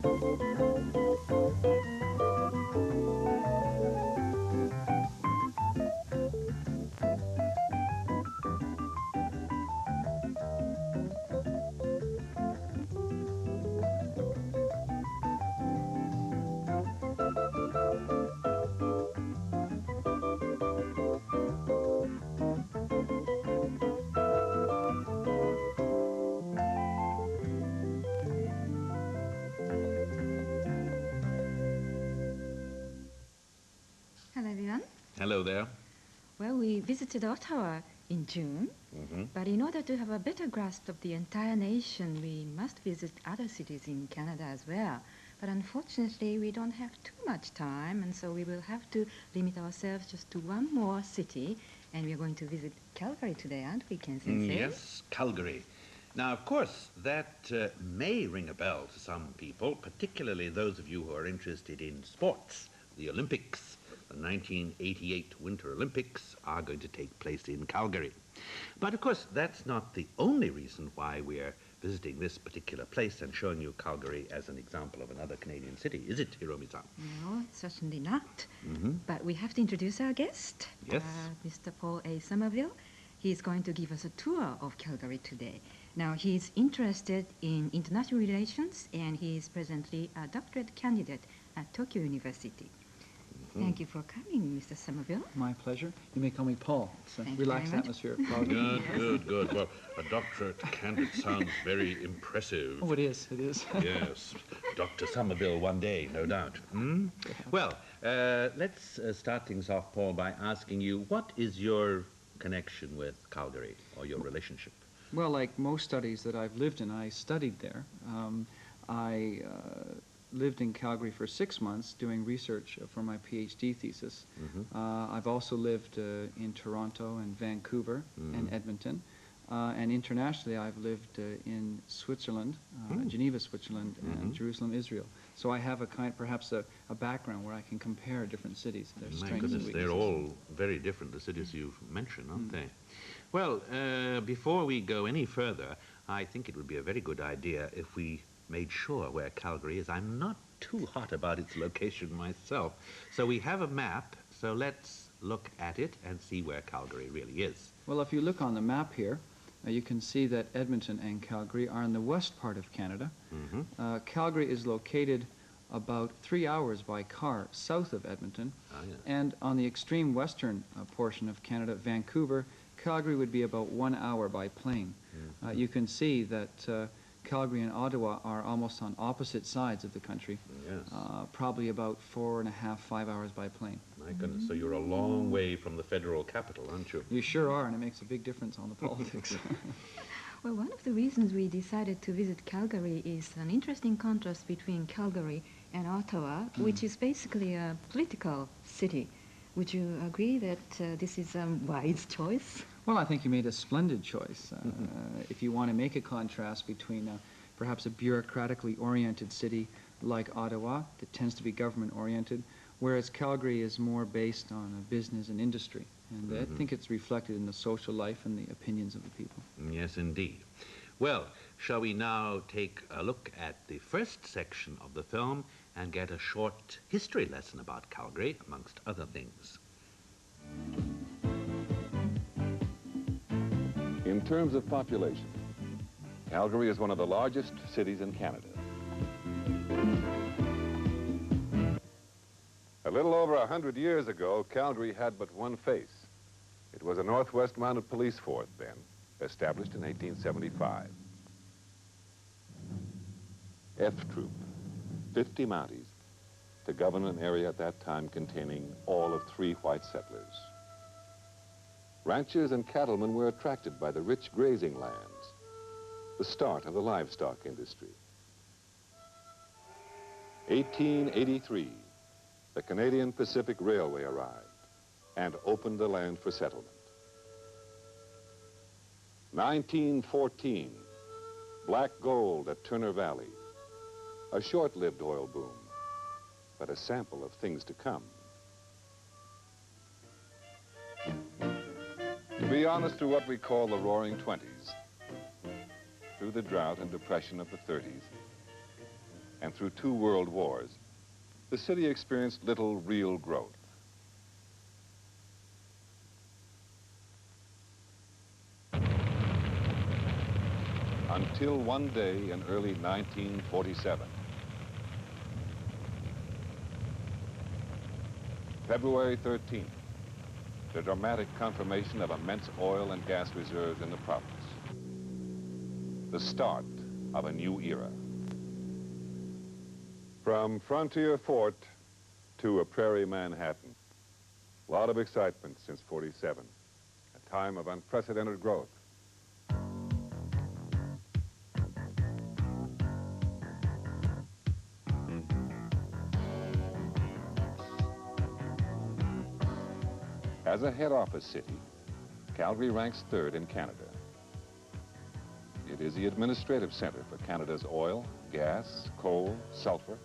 Hello, everyone. Hello there. Well, we visited Ottawa in June, but in order to have a better grasp of the entire nation, we must visit other cities in Canada as well. But unfortunately, we don't have too much time, and so we will have to limit ourselves just to one more city, and we're going to visit Calgary today, aren't we, Ken Sensei? Yes, Calgary. Now, of course, that may ring a bell to some people, particularly those of you who are interested in sports, the Olympics. The 1988 Winter Olympics are going to take place in Calgary. But of course, that's not the only reason why we're visiting this particular place and showing you Calgary as an example of another Canadian city, is it, Hiromi-san? No, certainly not. But we have to introduce our guest, Yes. Mr. Paul A. Summerville. He's going to give us a tour of Calgary today. Now, he's interested in international relations, and he is presently a doctorate candidate at Tokyo University. Thank you for coming, Mr. Summerville. My pleasure. You may call me Paul. It's a relaxed atmosphere. Good. Well, a doctorate candidate sounds very impressive. Oh, it is. Yes. Dr. Summerville one day, no doubt. Well, let's start things off, Paul, by asking you, what is your connection with Calgary, or your relationship? Well, like most studies that I've lived in, I studied there. I lived in Calgary for 6 months doing research for my Ph.D. thesis. I've also lived in Toronto and Vancouver and Edmonton. And internationally, I've lived in Switzerland, Geneva, Switzerland, and Jerusalem, Israel. So I have perhaps a background where I can compare different cities. Their My strengths goodness, and they're weaknesses. all very different, the cities you've mentioned, aren't they? Well, before we go any further, I think it would be a very good idea if we made sure where Calgary is. I'm not too hot about its location myself. So we have a map, so let's look at it and see where Calgary really is. Well, if you look on the map here, you can see that Edmonton and Calgary are in the west part of Canada. Calgary is located about 3 hours by car south of Edmonton. And on the extreme western portion of Canada, Vancouver, Calgary would be about 1 hour by plane. You can see that Calgary and Ottawa are almost on opposite sides of the country. Probably about 4.5, 5 hours by plane. My goodness, so you're a long way from the federal capital, aren't you? You sure are, and it makes a big difference on the politics. Well, one of the reasons we decided to visit Calgary is an interesting contrast between Calgary and Ottawa, which is basically a political city. Would you agree that this is a wise choice? Well, I think you made a splendid choice. If you want to make a contrast between perhaps a bureaucratically oriented city like Ottawa that tends to be government oriented, whereas Calgary is more based on business and industry. And I think it's reflected in the social life and the opinions of the people. Yes, indeed. Well, shall we now take a look at the first section of the film and get a short history lesson about Calgary, amongst other things. In terms of population, Calgary is one of the largest cities in Canada. A little over 100 years ago, Calgary had but one face. It was a Northwest Mounted Police Force then, established in 1875. F Troop, 50 Mounties, to govern an area at that time containing all of 3 white settlers. Ranchers and cattlemen were attracted by the rich grazing lands, the start of the livestock industry. 1883, the Canadian Pacific Railway arrived and opened the land for settlement. 1914, black gold at Turner Valley, a short-lived oil boom, but a sample of things to come. To be honest, through what we call the Roaring 20s, through the drought and depression of the 30s, and through 2 world wars, the city experienced little real growth. Until one day in early 1947. February 13th, the dramatic confirmation of immense oil and gas reserves in the province. The start of a new era. From frontier fort to a prairie Manhattan. A lot of excitement since 47, a time of unprecedented growth. As a head office city, Calgary ranks 3rd in Canada. It is the administrative center for Canada's oil, gas, coal, sulfur,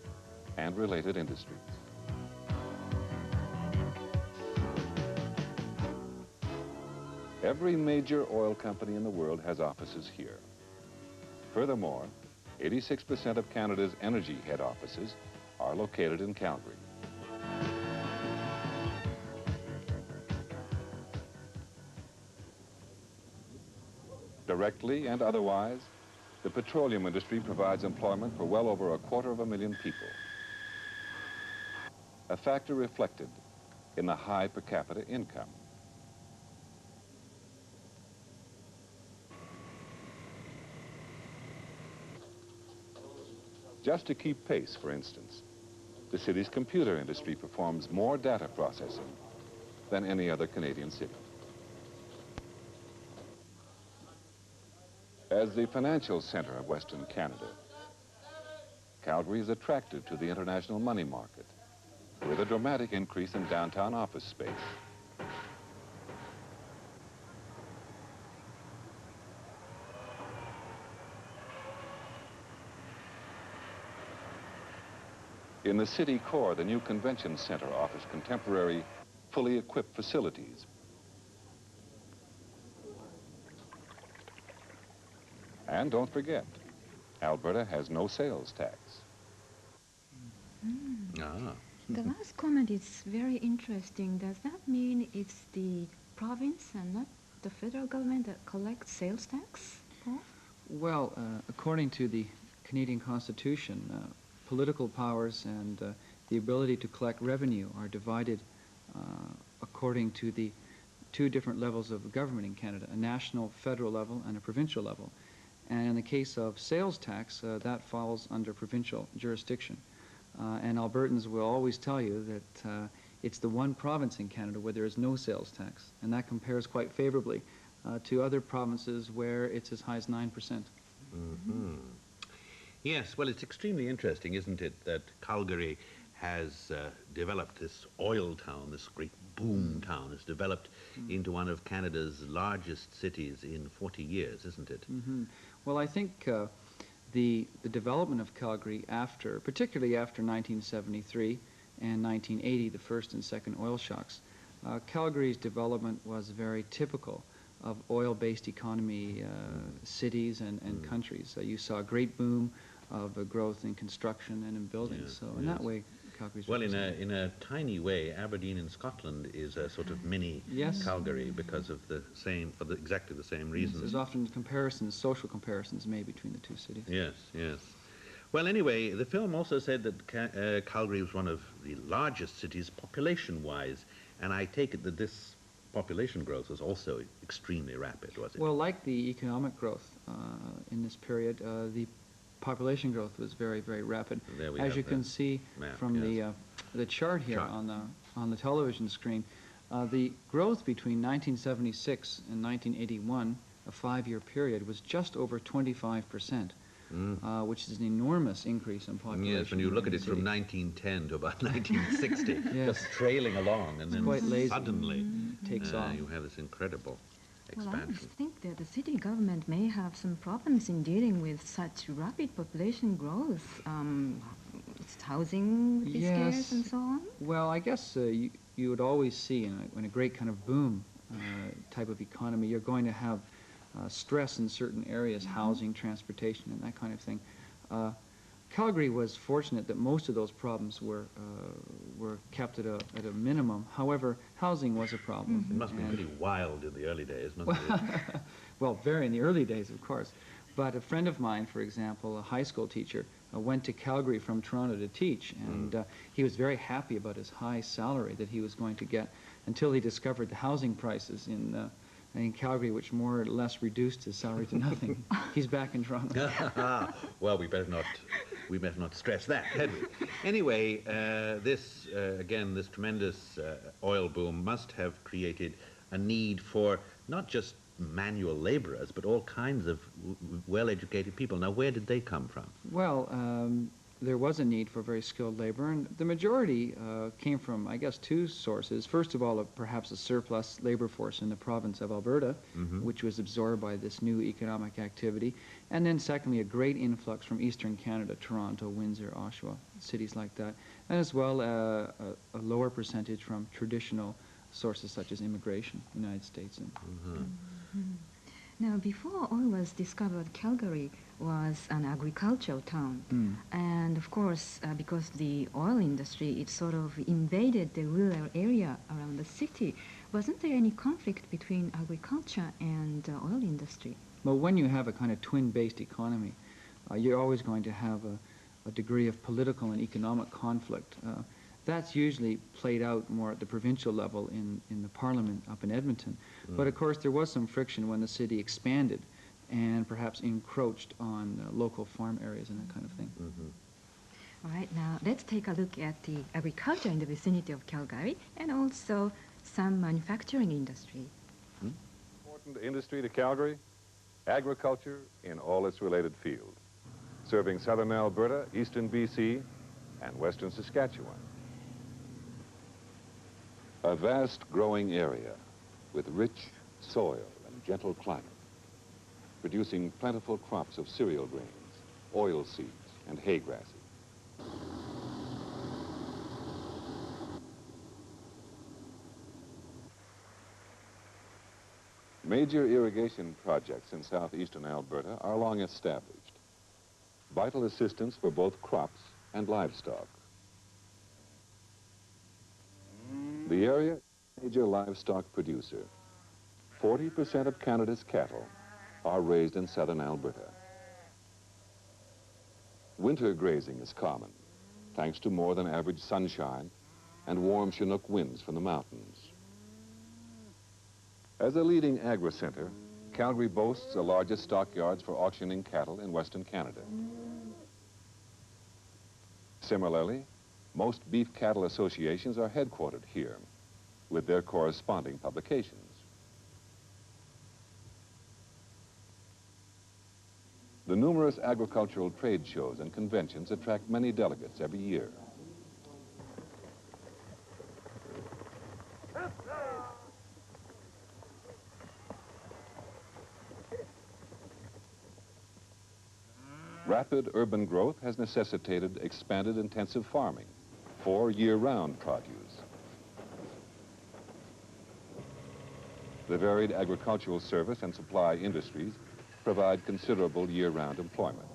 and related industries. Every major oil company in the world has offices here. Furthermore, 86% of Canada's energy head offices are located in Calgary. Directly and otherwise, the petroleum industry provides employment for well over 250,000 people. A factor reflected in the high per capita income. Just to keep pace, for instance, the city's computer industry performs more data processing than any other Canadian city. As the financial center of Western Canada, Calgary is attracted to the international money market with a dramatic increase in downtown office space. In the city core, the new convention center offers contemporary, fully equipped facilities. And don't forget, Alberta has no sales tax. The last comment is very interesting. Does that mean it's the province and not the federal government that collects sales tax, Paul? Well, according to the Canadian Constitution, political powers and the ability to collect revenue are divided according to the 2 different levels of government in Canada, a national federal level and a provincial level. And in the case of sales tax, that falls under provincial jurisdiction. And Albertans will always tell you that it's the one province in Canada where there is no sales tax, and that compares quite favorably to other provinces where it's as high as 9%. Mm-hmm. Yes, well, it's extremely interesting, isn't it, that Calgary has developed this oil town, this great boom town, has developed into one of Canada's largest cities in 40 years, isn't it? Mm-hmm. Well, I think the development of Calgary particularly after 1973 and 1980, the first and second oil shocks, Calgary's development was very typical of oil-based economy cities and countries. You saw a great boom of growth in construction and in buildings. Yes, so in that way, Calgary's well, in a tiny way, Aberdeen in Scotland is a sort of mini Calgary because of exactly the same reasons. Yes, there's often social comparisons made between the 2 cities. Yes, yes. Well, anyway, the film also said that Calgary was one of the largest cities population-wise, and I take it that this population growth was also extremely rapid, was it? Well, like the economic growth in this period, the population growth was very, very rapid. As you can see from the chart here on the television screen, the growth between 1976 and 1981, a 5-year period, was just over 25%, which is an enormous increase in population. Yes, when you look at it from 1910 to about 1960, just trailing along, and then suddenly takes off. You have this incredible expansion. Well, I think that the city government may have some problems in dealing with such rapid population growth. Housing is scarce and so on. Well, I guess you would always see in a great kind of boom type of economy, you're going to have stress in certain areas, housing, transportation, and that kind of thing. Calgary was fortunate that most of those problems were kept at a minimum. However, housing was a problem. It must be pretty wild in the early days, mustn't it? Well, very in the early days, of course. But a friend of mine, for example, a high school teacher, went to Calgary from Toronto to teach, and he was very happy about his high salary that he was going to get until he discovered the housing prices in Calgary, which more or less reduced his salary to nothing. He's back in Toronto. Well, we better not stress that, had we? Anyway, this tremendous oil boom must have created a need for not just manual laborers, but all kinds of well-educated people. Now, where did they come from? Well, there was a need for very skilled labor, and the majority came from, I guess, two sources. First of all, perhaps a surplus labor force in the province of Alberta, which was absorbed by this new economic activity. And then secondly, a great influx from eastern Canada, Toronto, Windsor, Oshawa, cities like that. And as well, a lower percentage from traditional sources such as immigration, United States. Now, before oil was discovered, Calgary was an agricultural town. And of course, because the oil industry, it sort of invaded the rural area around the city. Wasn't there any conflict between agriculture and oil industry? Well, when you have a kind of twin-based economy, you're always going to have a degree of political and economic conflict. That's usually played out more at the provincial level in the parliament up in Edmonton. But of course there was some friction when the city expanded and perhaps encroached on local farm areas and that kind of thing. All right, now let's take a look at the agriculture in the vicinity of Calgary and also some manufacturing industry. Important industry to Calgary, agriculture in all its related fields, serving southern Alberta, eastern BC, and western Saskatchewan. A vast growing area with rich soil and gentle climate, producing plentiful crops of cereal grains, oil seeds, and hay grasses. Major irrigation projects in southeastern Alberta are long established, vital assistance for both crops and livestock. The area is a major livestock producer. 40% of Canada's cattle are raised in southern Alberta. Winter grazing is common, thanks to more than average sunshine and warm Chinook winds from the mountains. As a leading agri-center, Calgary boasts the largest stockyards for auctioning cattle in Western Canada. Similarly, most beef cattle associations are headquartered here, with their corresponding publications. The numerous agricultural trade shows and conventions attract many delegates every year. Rapid urban growth has necessitated expanded intensive farming for year-round produce. The varied agricultural service and supply industries provide considerable year-round employment.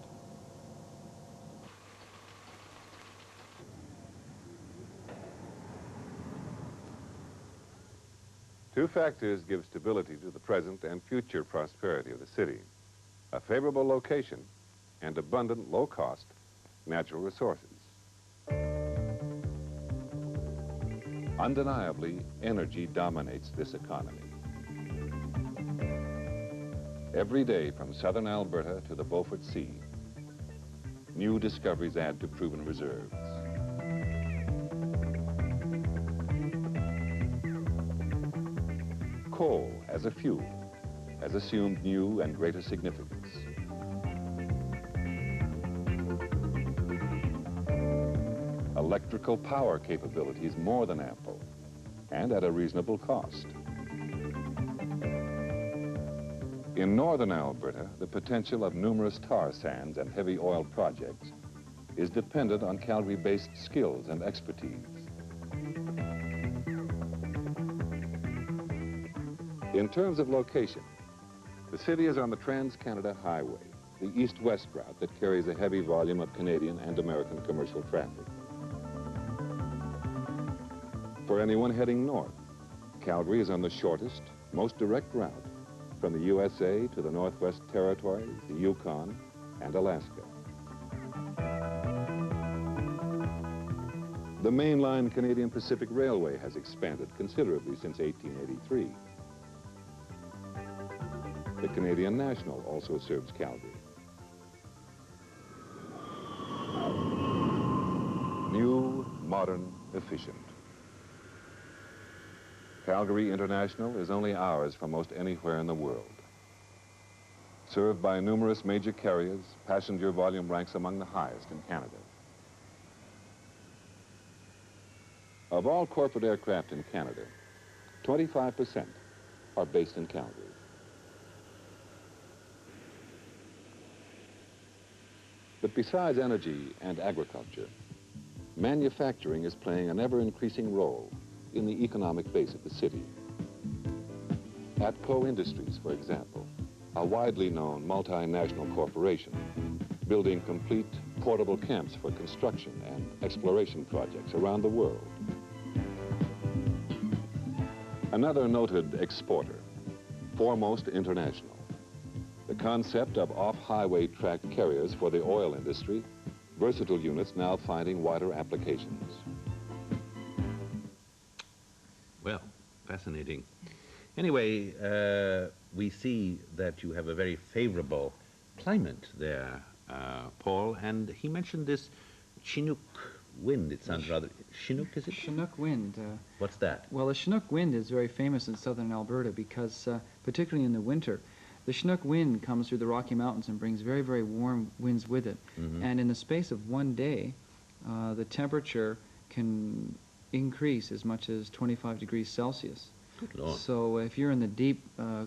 Two factors give stability to the present and future prosperity of the city: a favorable location and abundant, low-cost natural resources. Undeniably, energy dominates this economy. Every day from southern Alberta to the Beaufort Sea, new discoveries add to proven reserves. Coal as a fuel has assumed new and greater significance. Electrical power capability is more than ample and at a reasonable cost. In northern Alberta, the potential of numerous tar sands and heavy oil projects is dependent on Calgary-based skills and expertise. In terms of location, the city is on the Trans-Canada Highway, the east-west route that carries a heavy volume of Canadian and American commercial traffic. For anyone heading north, Calgary is on the shortest, most direct route from the USA to the Northwest Territories, the Yukon, and Alaska. The mainline Canadian Pacific Railway has expanded considerably since 1883. The Canadian National also serves Calgary. New, modern, efficient. Calgary International is only hours from most anywhere in the world. Served by numerous major carriers, passenger volume ranks among the highest in Canada. Of all corporate aircraft in Canada, 25% are based in Calgary. But besides energy and agriculture, manufacturing is playing an ever-increasing role in the economic base of the city. Atco Industries, for example, a widely known multinational corporation, building complete portable camps for construction and exploration projects around the world. Another noted exporter, Foremost International. The concept of off-highway tracked carriers for the oil industry, versatile units now finding wider applications. Well, fascinating. Anyway, we see that you have a very favorable climate there, Paul, and he mentioned this Chinook wind. It sounds rather... Chinook, is it? Chinook wind. What's that? Well, the Chinook wind is very famous in southern Alberta because, particularly in the winter, the Chinook wind comes through the Rocky Mountains and brings very, very warm winds with it. And in the space of one day, the temperature can increase as much as 25 degrees Celsius. Good Lord. So if you're in the deep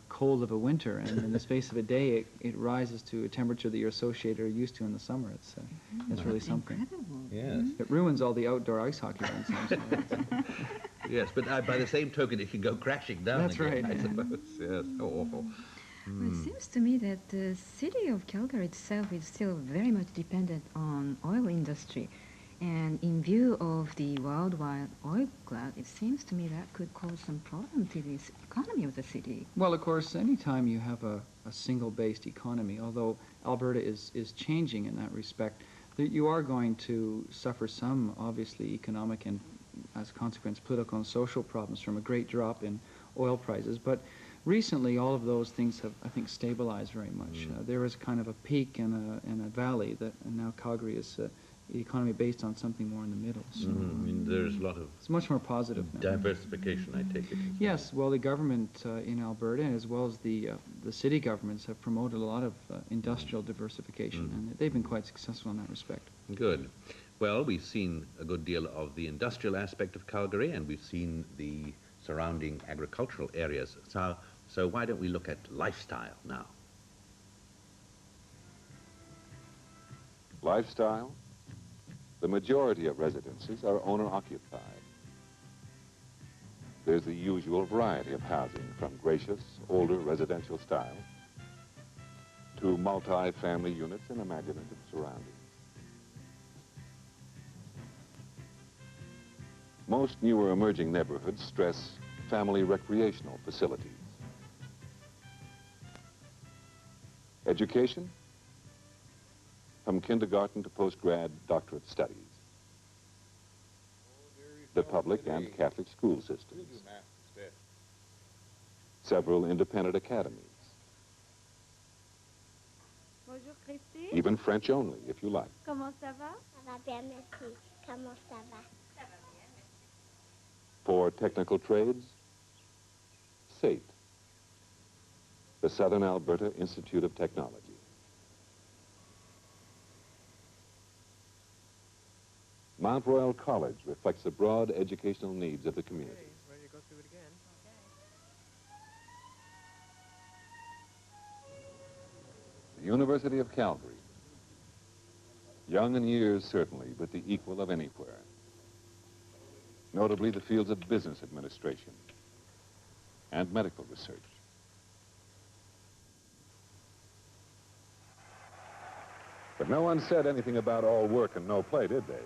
cold of a winter and in the space of a day it rises to a temperature that you're associated or used to in the summer, it's really something. Incredible. Yes. It ruins all the outdoor ice hockey runs. Yes, but by the same token, it can go crashing down That's again, right. I suppose. Yes, how awful. Well, it seems to me that the city of Calgary itself is still very much dependent on oil industry. And in view of the worldwide oil glut, it seems to me that could cause some problem to the economy of the city. Well, of course, anytime you have a single-based economy, although Alberta is changing in that respect, you are going to suffer some, obviously, economic and, as a consequence, political and social problems from a great drop in oil prices. But recently, all of those things have, I think, stabilized very much. There was kind of a peak and a valley, and now Calgary is the economy based on something more in the middle. So I mean, there's a lot of it's much more positive now. diversification, I take it. Yes, well, the government in Alberta, as well as the city governments, have promoted a lot of industrial diversification, and they've been quite successful in that respect. Good. Well, we've seen a good deal of the industrial aspect of Calgary, and we've seen the surrounding agricultural areas. So why don't we look at lifestyle now? Lifestyle? The majority of residences are owner-occupied. There's the usual variety of housing, from gracious, older residential style to multi-family units in imaginative surroundings. Most newer emerging neighborhoods stress family recreational facilities. Education? From kindergarten to postgrad doctorate studies. The public and Catholic school systems. Several independent academies. Bonjour Christine. Even French only, if you like. Comment ça va? Ça va bien, merci. Comment ça va? Ça va bien, merci. For technical trades, SAIT, the Southern Alberta Institute of Technology. Mount Royal College reflects the broad educational needs of the community. Ready to go through it again? The University of Calgary, young in years certainly, but the equal of anywhere. Notably the fields of business administration and medical research. But no one said anything about all work and no play, did they?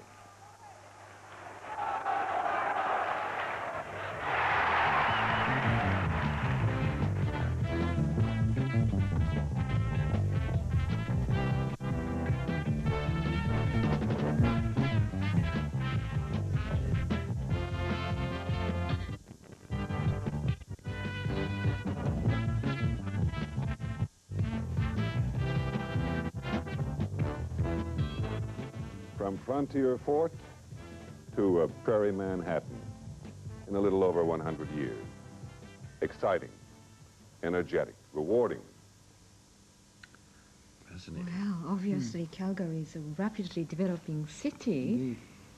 From Frontier Fort to Prairie Manhattan in a little over 100 years. Exciting, energetic, rewarding. Fascinating. Well, obviously Calgary is a rapidly developing city. Indeed.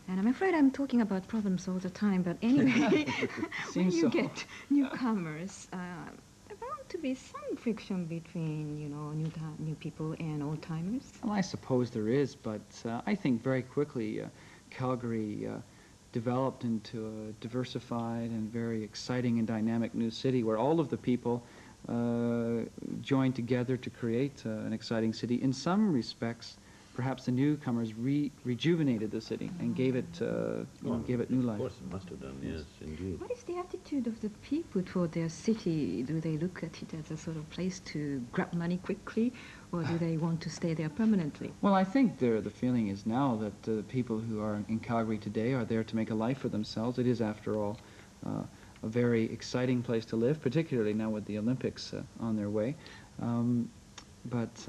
And I'm afraid I'm talking about problems all the time, but anyway, when Seems you so. get newcomers, there bound to be some friction between, you know, new people and old-timers. Well, I suppose there is, but I think very quickly Calgary developed into a diversified and very exciting and dynamic new city where all of the people joined together to create an exciting city. In some respects, perhaps the newcomers rejuvenated the city and gave it, gave it new life. Of course, it must have done, yes, indeed. What is the attitude of the people toward their city? Do they look at it as a sort of place to grab money quickly, or do they want to stay there permanently? Well, I think the feeling is now that the people who are in Calgary today are there to make a life for themselves. It is, after all, a very exciting place to live, particularly now with the Olympics on their way.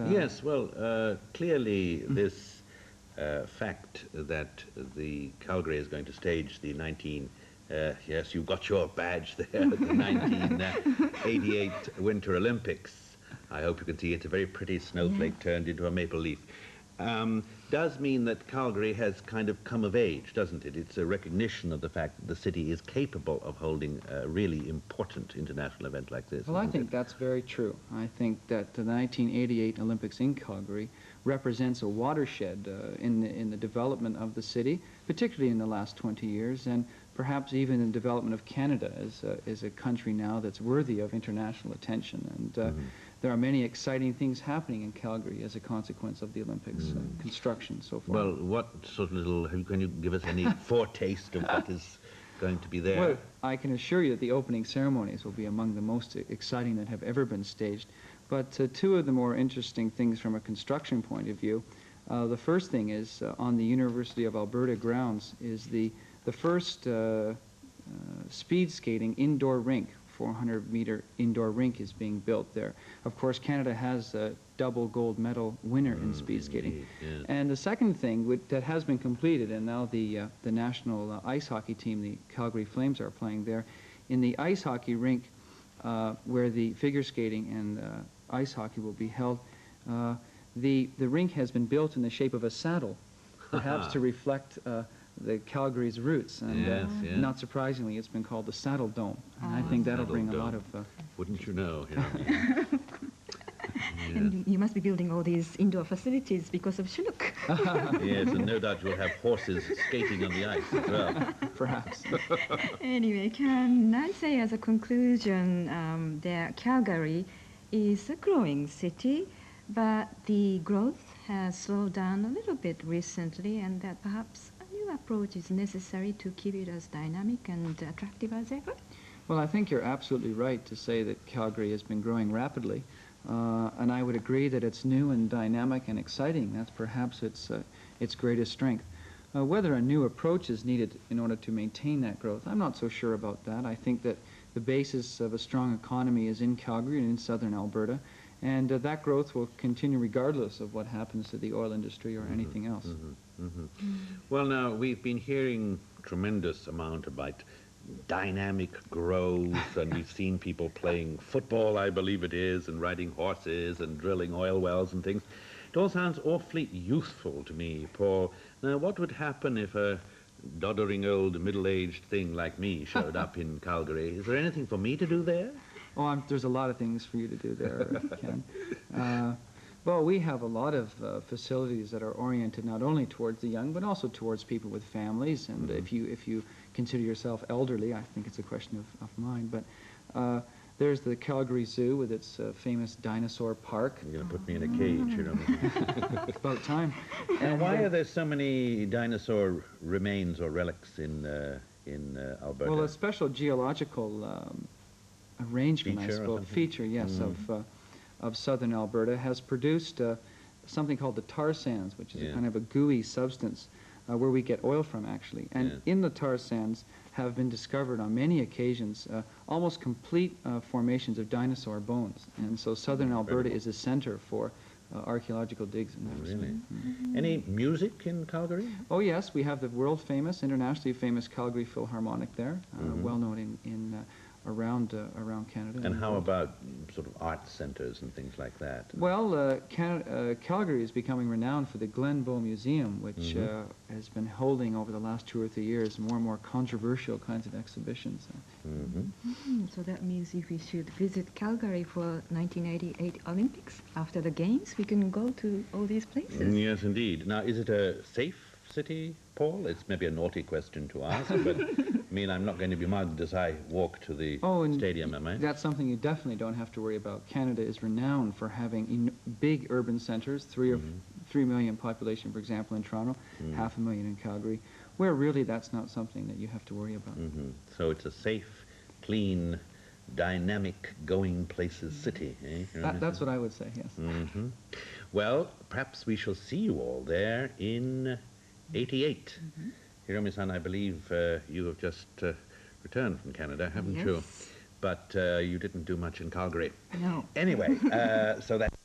Yes, well, clearly this fact that the Calgary is going to stage the yes, you got your badge there, the 1988 Winter Olympics. I hope you can see it's a very pretty snowflake turned into a maple leaf. Does mean that Calgary has kind of come of age, doesn't it? It's a recognition of the fact that the city is capable of holding a really important international event like this. Well, I think that's very true. I think that the 1988 Olympics in Calgary represents a watershed in the development of the city, particularly in the last 20 years, and perhaps even in the development of Canada as a country now that's worthy of international attention. And there are many exciting things happening in Calgary as a consequence of the Olympics, construction, so forth. Well, what sort of little, can you give us any foretaste of what is going to be there? Well, I can assure you that the opening ceremonies will be among the most exciting that have ever been staged. But two of the more interesting things from a construction point of view, the first thing is on the University of Alberta grounds is the first speed skating indoor rink. 400-meter indoor rink is being built there. Of course, Canada has a double gold medal winner in speed skating. Indeed, yes. And the second thing that has been completed, and now the national ice hockey team, the Calgary Flames, are playing there, in the ice hockey rink where the figure skating and ice hockey will be held, the rink has been built in the shape of a saddle, perhaps to reflect the Calgary's roots, and Yes, yes. not surprisingly, it's been called the Saddle Dome, and I think that'll bring a lot of. Wouldn't you know? And you must be building all these indoor facilities because of Chinook. Yes, and no doubt you'll have horses skating on the ice as well. Perhaps. Anyway, can I say as a conclusion that Calgary is a growing city, but the growth has slowed down a little bit recently, and that perhaps a new approach is necessary to keep it as dynamic and attractive as ever? Well, I think you're absolutely right to say that Calgary has been growing rapidly, and I would agree that it's new and dynamic and exciting. That's perhaps its greatest strength. Whether a new approach is needed in order to maintain that growth, I'm not so sure about that. I think that the basis of a strong economy is in Calgary and in southern Alberta, and that growth will continue regardless of what happens to the oil industry or anything else. Well, now, we've been hearing tremendous amount about dynamic growth, and we've seen people playing football, I believe it is, and riding horses and drilling oil wells and things. It all sounds awfully youthful to me, Paul. Now, what would happen if a doddering old middle-aged thing like me showed up in Calgary? Is there anything for me to do there? Oh, there's a lot of things for you to do there, Ken. Well, we have a lot of facilities that are oriented not only towards the young, but also towards people with families. And if you consider yourself elderly, I think it's a question of mine. But There's the Calgary Zoo with its famous dinosaur park. You're going to put me in a cage, you know. It's about time. And why are there so many dinosaur remains or relics in Alberta? Well, a special geological arrangement, I suppose, feature, yes, of southern Alberta has produced something called the tar sands, which is a kind of a gooey substance where we get oil from, actually. And in the tar sands have been discovered on many occasions almost complete formations of dinosaur bones. And so southern Alberta is a center for archaeological digs in that respect. Really? Any music in Calgary? Oh, yes. We have the world-famous, internationally famous Calgary Philharmonic there, well known around Canada. And how about sort of art centers and things like that? Well, Calgary is becoming renowned for the Glenbow Museum, which has been holding over the last 2 or 3 years more and more controversial kinds of exhibitions. So that means if we should visit Calgary for 1988 Olympics, after the Games, we can go to all these places. Yes, indeed. Now, is it a safe city, Paul? It's maybe a naughty question to ask, but I mean, I'm not going to be mugged as I walk to the stadium, am I? That's something you definitely don't have to worry about. Canada is renowned for having big urban centers, 3 million population, for example, in Toronto, 500,000 in Calgary, where really that's not something that you have to worry about. So it's a safe, clean, dynamic, going places city, eh? That's what I would say, yes. Well, perhaps we shall see you all there in 88. Hiromi-san, I believe you have just returned from Canada, haven't you? But you didn't do much in Calgary. No. Anyway, so that's